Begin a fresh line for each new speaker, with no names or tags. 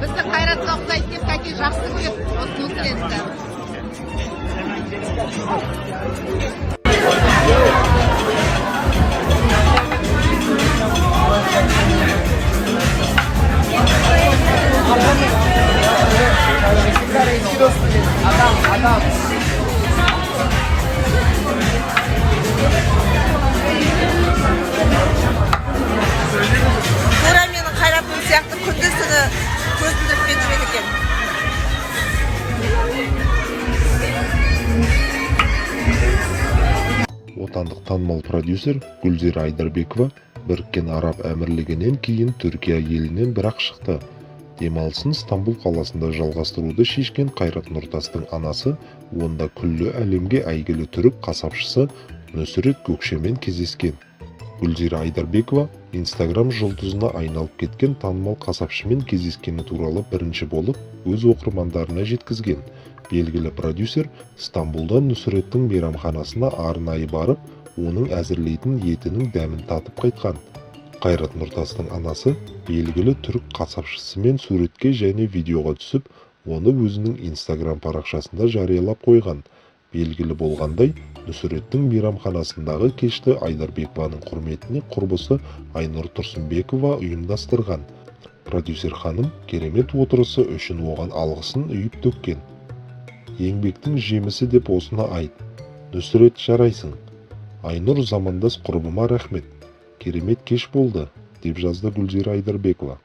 Бізді Қайратқа ұқсайды деп Кәке жақсы көреді осы Нұсретті.
Тура менің Қайратым сияқты күндіз түні көз білдіріп жүреді екен.
Отандық танымал продюсер Гүлзира Айдарбекова Біріккен Араб Әмірлігінен кейін Түркия елінен бір-ақ шықты. Демалысын Стамбул қаласында жалғастыруды шешкен Қайрат Нұртастың анасы, онда күллі әлемге әйгілі түрік қасапшысы Нұсрет Көкшемен кездескен. Гүлзира Айдарбекова Инстаграм жұлдызына айналып кеткен танымал қасапшымен кездескені туралы бірінші болып өз оқырмандарына жеткізген. Белгілі продюсер Стамбулдан Нұсреттің мейрамханасына арнайы барып, оның әзірлейтін етінің дәмін татып қайтқан. Қайрат Нұртастың анасы белгілі түрік қасапшысымен суретке және видеоға түсіп, оны өзінің Инстаграм парақшасында жариялап қойған. Белгілі болғандай, Нұсреттің мейрамханасындағы кешті Айдарбекованың құрметіне құрбысы Айнұр Тұрсынбекова ұйымдастырған. Продюсер ханым керемет отырысы үшін оған алғысын үйіп төккен. Еңбектің жемісі деп осыны айт. Нұсрет, жарайсың. Айнұр, замандас құрбыма рахмет. Керемет кеш болды, деп жазды Гүлзира Айдарбекова.